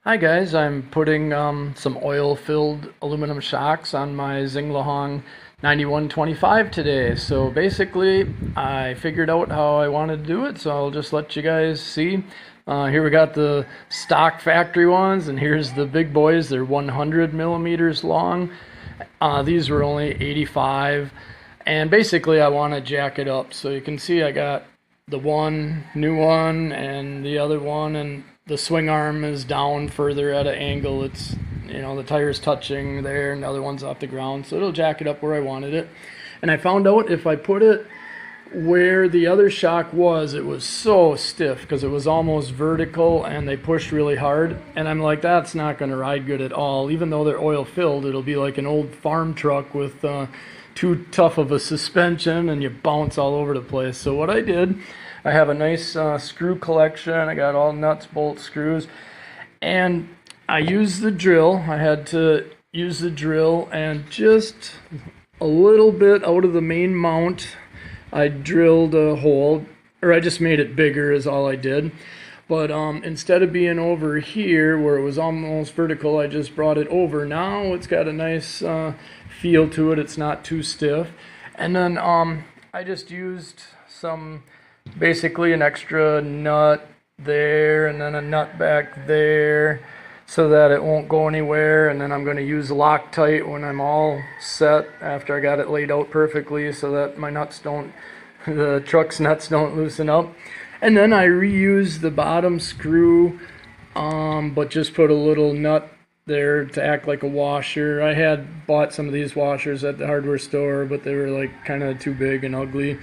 Hi guys, I'm putting some oil-filled aluminum shocks on my Xinlehong 9125 today. So basically, I figured out how I wanted to do it, so I'll just let you guys see. Here we got the stock factory ones, and here's the big boys. They're 100 millimeters long. These were only 85, and basically I want to jack it up. So you can see I got the one new one and the other one, and the swing arm is down further at an angle. It's, the tire's touching there and the other one's off the ground, so it'll jack it up where I wanted it. And I found out if I put it where the other shock was, it was so stiff because it was almost vertical and they pushed really hard, and I'm like, that's not going to ride good at all. Even though they're oil filled, it'll be like an old farm truck with too tough of a suspension and you bounce all over the place. So what I did, I have a nice screw collection. I got all nuts, bolts, screws, and I used the drill. I had to use the drill, and just a little bit out of the main mount I drilled a hole, or I just made it bigger is all I did. But instead of being over here where it was almost vertical, I just brought it over. Now it's got a nice feel to it. It's not too stiff. And then I just used basically an extra nut there and then a nut back there so that it won't go anywhere. And then I'm going to use Loctite when I'm all set after I got it laid out perfectly so that the truck's nuts don't loosen up. And then I reused the bottom screw, but just put a little nut there to act like a washer. I had bought some of these washers at the hardware store, but they were like kind of too big and ugly.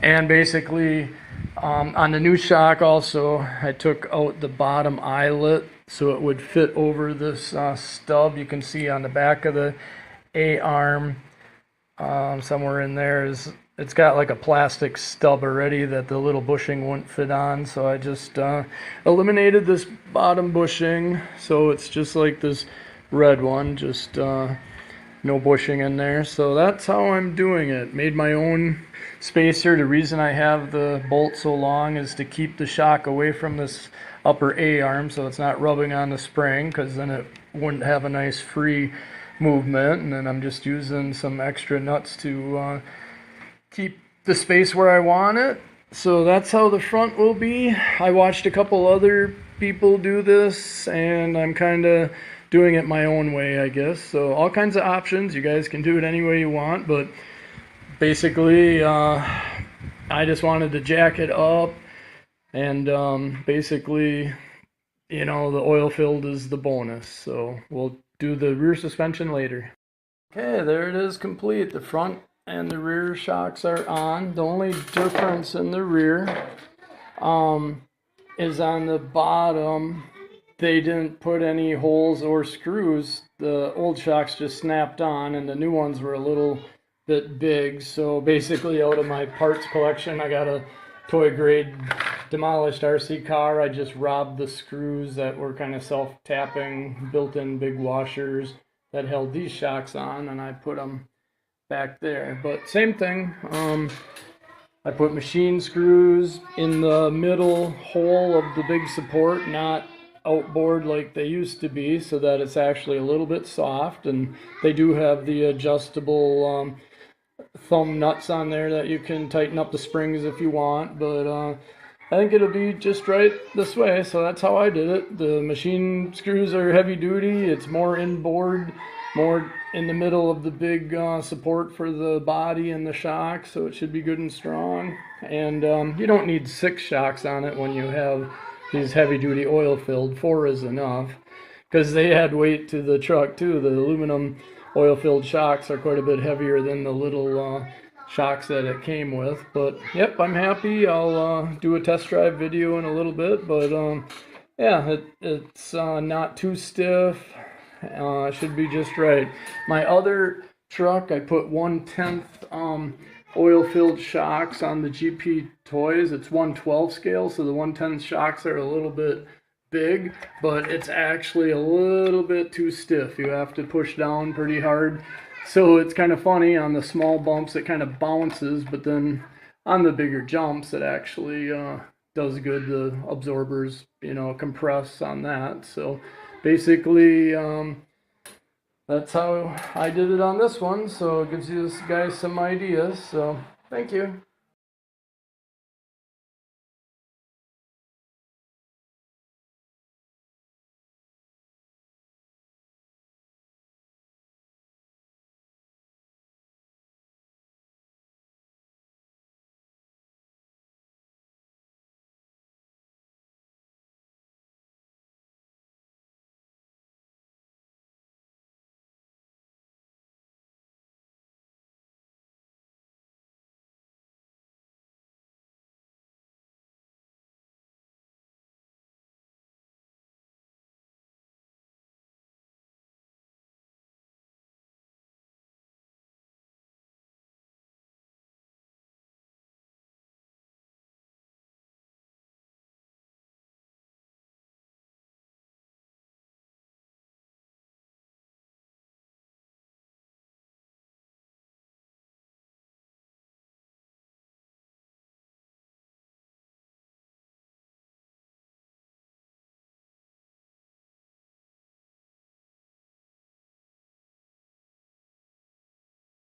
And basically, on the new shock also, I took out the bottom eyelet so it would fit over this stub. You can see on the back of the A-arm, somewhere in there, it's got like a plastic stub already that the little bushing wouldn't fit on. So I just eliminated this bottom bushing, so it's just like this red one, just no bushing in there. So that's how I'm doing it. Made my own spacer. The reason I have the bolt so long is to keep the shock away from this upper A-arm so it's not rubbing on the spring, because then it wouldn't have a nice free movement. And then I'm just using some extra nuts to keep the space where I want it. So that's how the front will be. I watched a couple other people do this, and I'm kind of doing it my own way, I guess. So all kinds of options. You guys can do it any way you want, but basically I just wanted to jack it up, and basically, the oil filled is the bonus. So we'll do the rear suspension later. Okay, there it is, complete. The front and the rear shocks are on. The only difference in the rear is on the bottom. They didn't put any holes or screws. The old shocks just snapped on, and the new ones were a little bit big. So basically, out of my parts collection, I got a toy grade demolished RC car. I just robbed the screws that were kind of self-tapping, built-in big washers that held these shocks on, and I put them back there. But same thing, I put machine screws in the middle hole of the big support, not outboard like they used to be, so that it's actually a little bit soft. And they do have the adjustable thumb nuts on there that you can tighten up the springs if you want, but I think it'll be just right this way. So that's how I did it. The machine screws are heavy duty. It's more inboard, more in the middle of the big support for the body and the shock, so it should be good and strong. And you don't need 6 shocks on it when you have these heavy duty oil filled. 4 is enough, because they add weight to the truck too. The aluminum oil filled shocks are quite a bit heavier than the little shocks that it came with. But yep, I'm happy. I'll do a test drive video in a little bit, but yeah, it's not too stiff. Should be just right. My other truck, I put 1/10 oil-filled shocks on the GP Toys. It's 1/12 scale, so the 1/10 shocks are a little bit big, but it's actually a little bit too stiff. You have to push down pretty hard. So it's kind of funny, on the small bumps it kind of bounces, but then on the bigger jumps it actually does good. The absorbers, compress on that. So basically, that's how I did it on this one. So it gives you guys some ideas. So thank you.